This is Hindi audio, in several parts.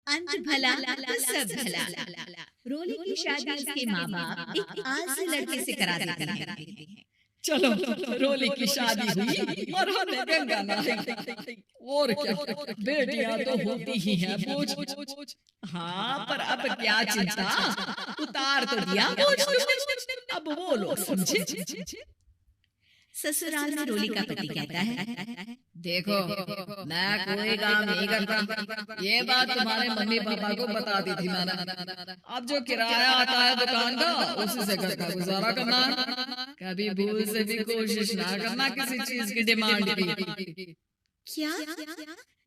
अंत भला तो सब भला। रोली की शादी उसके माँ बाप एक आलसी लड़के से करा देते हैं। चलो, रोली की शादी हुई और हमें गंगा नहाई। और क्या, बेटियां तो होती ही हैं बोझ। हाँ, पर अब क्या चिंता, उतार तो दिया बोझ तुमने, अब वो लोग समझे। ससुराल में रोली का पति कहता है, देखो, मैं कोई काम नहीं करता, ये बात तुम्हारे मम्मी पापा को बता दी थी मैंने। अब जो किराया आता है दुकान का, उसी से घर का गुजारा करना है। कभी भूल से भी कोशिश ना करना किसी चीज की डिमांड की। क्या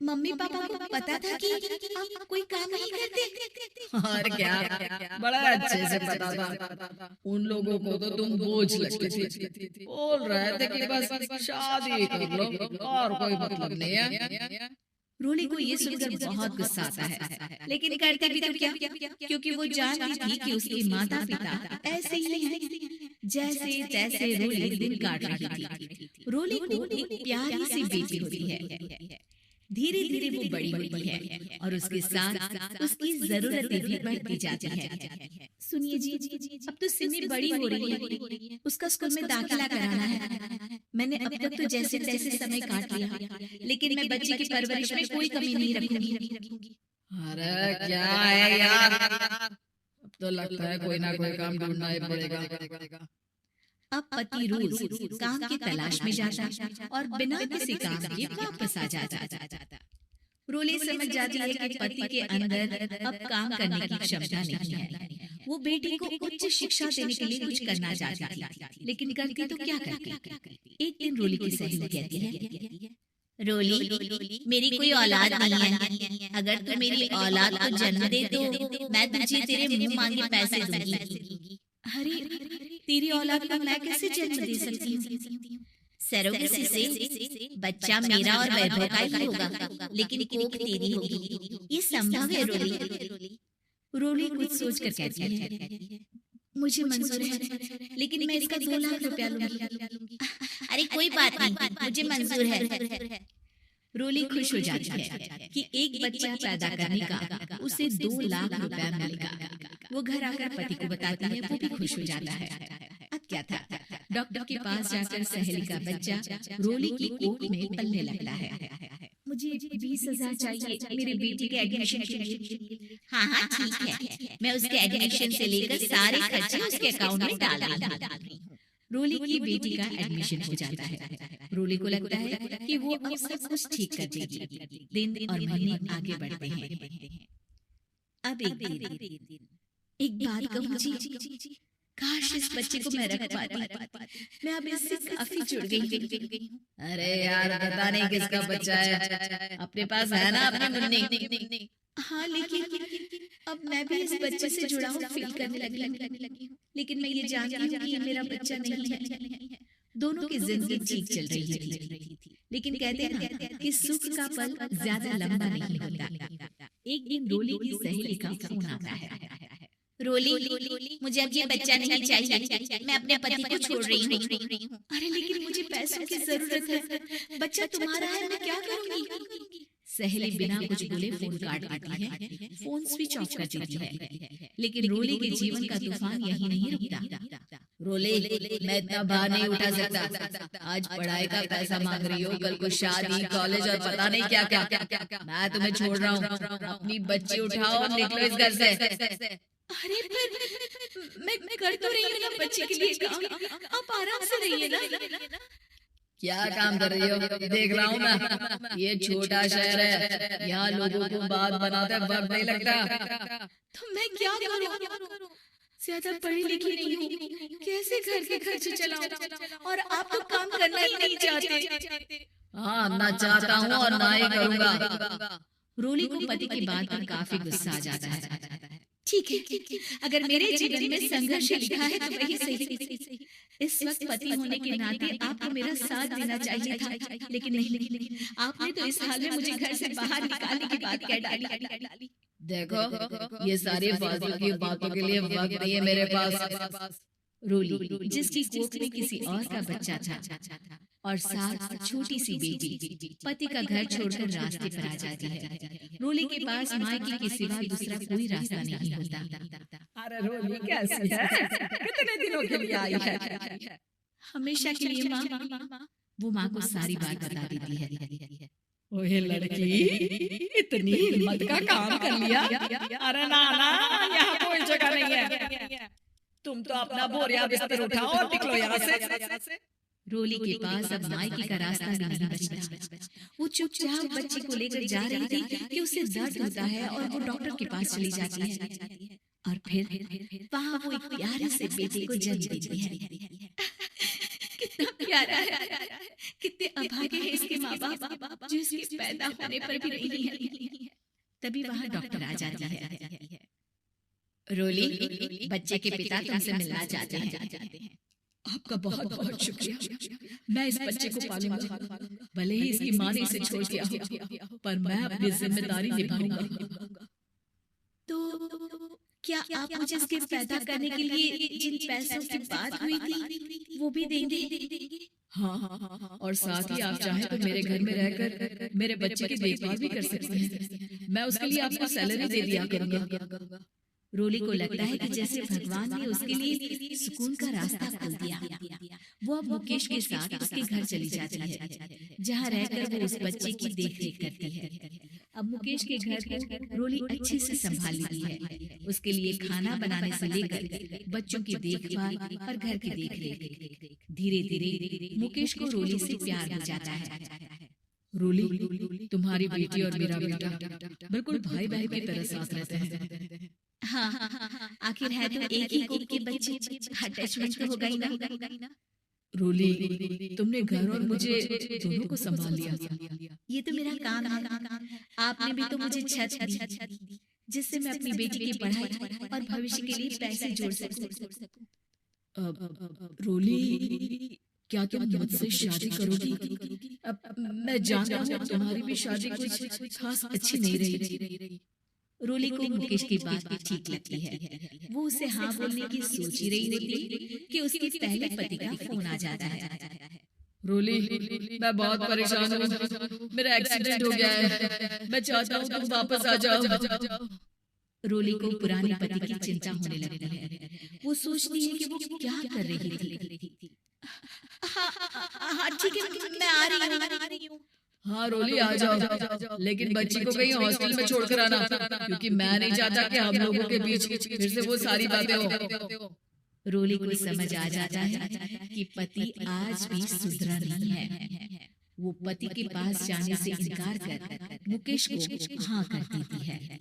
मम्मी पापा को पता था कि आप कोई काम नहीं करते? और क्या, बड़ा अच्छे से पता था। उन लोगों को तो तुम बोझ लगती थी, बोल रहे थे कि बस शादी कर लो और कोई मतलब नहीं है। रोली को ये सुनकर बहुत गुस्सा आता है, लेकिन करते भी तो क्या, क्योंकि वो जानती थी कि उसके माता पिता ऐसे ही हैं। जैसे तैसे रोली दिन काट रही थी। रोली को एक प्यारी सी बेटी होती है। धीरे धीरे वो बड़ी होती है और उसके साथ उसकी जरूरतें भी बढ़ती जाती है। सुनिए जी, अब तो सिमी बड़ी हो रही है, उसका स्कूल में दाखिला कराना है। मैंने अब तक तो जैसे तैसे समय काट लिया, लेकिन मैं बच्चे की परवरिश में कोई कमी नहीं रखूंगी। अरे क्या है यार, अब तो लगता है कोई ना कोई काम ढूंढना ही पड़ेगा। अब पति रोज काम की तलाश में जाता और बिना किसी काम के वापस आ जाता। रोली समझ जाती है कि पति के अंदर अब काम करने की क्षमता नहीं है। वो बेटी को उच्च शिक्षा देने के लिए कुछ करना चाहती थी, लेकिन करती तो क्या करती। एक दिन रोली की सहेली कहती है, रोली, मेरी कोई औलाद नहीं है। अगर तू मेरी औलाद को जन्म दे तो मैं तुझे तेरे मुंह मांगे पैसे दूंगी। अरे, तेरी औलाद को मैं कैसे जन्म दे सकती हूँ? सरोगेसी से बच्चा मेरा और वैभव का ही होगा, लेकिन कोख तेरी होगी। ये संभव है रोली? रोली कुछ सोचकर कहती है, मुझे मंजूर है, लेकिन मैं इसका 2 लाख रुपया लूंगी। अरे कोई बात नहीं, मुझे मंजूर है। रोली खुश हो जाती है कि एक बच्चा पैदा करने का उसे 2 लाख रुपया मिलेगा। वो घर आकर पति को बताती है, वो भी खुश हो जाता है। अब क्या था, डॉक्टर के पास जाकर सहेली का बच्चा रोली की कोख में पलने लगता है। मुझे 20,000 चाहिए मेरे बेटी के एडमिशन के लिए। हाँ हाँ ठीक है, मैं उसके एडमिशन से लेकर सारे खर्चे उसके अकाउंट में डाल रही हूँ। रोली की बेटी का एडमिशन हो जाता है। रोली को लगता है कि वो अब सब कुछ ठीक कर देगी। दिन और महीने आगे बढ़ते हैं। अब एक दिन, एक बात कहूँ जी, काश इस बच्चे को मैं रख पाती। मैं अब इससे काफी जुड़ गई हूँ। अरे यार, पता नहीं किसका बच्चा है, अपने पास है ना अपनी मुन्नी। हाँ, लेकिन अब मैं भी इस बच्चे से जुड़ा हुआ फील करने लगी हूँ। लेकिन मैं ये जानती हूँ कि ये मेरा बच्चा नहीं है। दोनों की जिंदगी ठीक चल रही थी, लेकिन कहते हैं ना कि सुख का पल ज्यादा लंबा नहीं होता। एक दिन रोली की सहेली का फोन आता है, रोली, मुझे अब ये बच्चा नहीं चाहिए, मैं अपने पति को छोड़ रही हूँ। अरे लेकिन मुझे पैसों की जरूरत है, बच्चा तुम्हारा है, मैं क्या करूँगी? सहेली बिना कुछ बोले फोन काट देती है, फोन स्विच ऑफ कर देती है। लेकिन रोली के जीवन का तूफान यही नहीं रुकता। रोली, मैं इतना भार नहीं उठा सकता। आज पढ़ाई का पैसा मांग रही हो, कल को शादी, कॉलेज और पता नहीं क्या क्या। मैं तुम्हें छोड़ रहा हूँ, अपनी बच्ची उठाओ और निकलो इस घर से। अरे पर मैं कर तो रही हूँ ना बच्चे के लिए काम, आप आराम से रहिए ना। क्या काम कर रही हो, देख रहा हूँ मैं। ये छोटा शहर है, यहाँ लोगों को बात बनाते वक्त नहीं लगता। तो मैं क्या करूँ? ज्यादा पढ़ी लिखी नहीं हूँ, कैसे घर के खर्चे चलाऊं? और आप तो काम करना ही नहीं चाहते। हाँ, ना चाहता हूँ और ना ही करूँगा। रोली को पति की बात पर काफी गुस्सा आ जाता है। ठीक है, अगर मेरे जीवन में संघर्ष लिखा है तो वही सही। इस वक्त पति होने के नाते आपको मेरा साथ देना चाहिए था, लेकिन नहीं, आपने तो इस हाल में मुझे घर से बाहर निकालने की बात कह डाली। देखो, ये सारी फालतू की बातों के लिए वक्त नहीं है मेरे पास। रोली जिसकी कोख में किसी और का बच्चा था और साथ छोटी सी बेटी पति का घर छोड़कर रास्ते पर आ जाती है। रोली के पास मायके के सिवा दूसरा कोई रास्ता नहीं होता। अरे रोली कैसी है? कितने दिनों के लिए आई है? हमेशा के लिए माँ। वो माँ को सारी बात बता देती है। ओए लड़की, इतनी हिम्मत का काम कर लिया। अरे ना ना, यहाँ कोई जगह नहीं है। तुम तो अपना बोरिया बिस्तर उठाओ और निकलो यहाँ से। रोली के पास अब मायके का रास्ता भी नहीं बचता। वो चुपचाप बच्चे को लेकर जा रही थी कि उसे दर्द होता है और वो डॉक्टर के पास चली जाती है और फिर वहाँ वो एक प्यारे से बेटे को जन्म देती है। कितना प्यारा है, कितने अभागे हैं इसके माँ बाप जो इसके पैदा होने पर भी नहीं है। तभी वहाँ डॉक्टर आ जाती है। रोली, बच्चे के पिता तुमसे मिलना चाहते हैं। आपका बहुत बहुत शुक्रिया। मैं इस बच्चे को पालूंगा, भले ही इसकी माँ ने इसे छोड़ दिया हो, पर मैं अपनी जिम्मेदारी निभाऊंगा। तो क्या आप मुझे इसके पैदा करने के लिए जिन पैसों की बात हुई थी वो भी देंगे? हाँ, और साथ ही आप चाहें तो मेरे घर में रहकर मेरे बच्चे की देखभाल भी कर सकते हैं। मैं उसके लिए आपको सैलरी दे दिया करूंगा। रोली को लगता है कि जैसे भगवान ने उसके लिए सुकून का रास्ता खोल दिया। वो अब मुकेश के साथ उसके घर चली जाती है, जहाँ रहकर वो उस बच्चे की देखरेख करती है। अब मुकेश के घर को रोली अच्छे से संभाल लेती है। उसके लिए खाना बनाने से लेकर बच्चों की देखभाल और घर की देखरेख। धीरे धीरे मुकेश को रोली से प्यार हो जाता है। रोली, तुम्हारी बेटी और मेरा बेटा बिल्कुल भाई बहन की तरह साथ रहते हैं। हाँ, आखिर है तो एक ही कोख के बच्चे, अटैचमेंट तो होगा ही ना। रोली, तुमने घर और मुझे दोनों को संभाल लिया। ये तो मेरा काम है। आपने भी तो मुझे छत दी जिससे मैं अपनी बेटी की पढ़ाई और भविष्य के लिए पैसे जोड़ सकूं। रोली, क्या तुम मुझसे शादी करोगी? अब मैं जानता हूँ तुम्हारी भी शादी कुछ खास अच्छी नहीं रही। रोली को मुकेश की बात भी ठीक लगती है। वो उसे हाँ बोलने की सोच ही रही होती कि उसके पहले पति का फोन आ जाता है। रोली, मैं बहुत परेशान हूँ। मेरा एक्सीडेंट हो गया है। मैं चाहता हूँ तुम वापस आ जाओ। रोली को पुराने पति की चिंता होने लगती है। वो सोचती है कि वो क्या कर रही थी। हाँ ठीक है, मैं आ रही हूँ। हाँ रोली, आ जाओ, लेकिन बच्ची को कहीं हॉस्टल में छोड़कर आना, क्योंकि मैं नहीं चाहता कि हम लोगों के बीच फिर से वो सारी बातें हो। रोली को समझ आ जाता है कि पति आज भी सुधरा नहीं है। वो पति के पास जाने से इनकार कर मुकेश को हाँ कर देती है।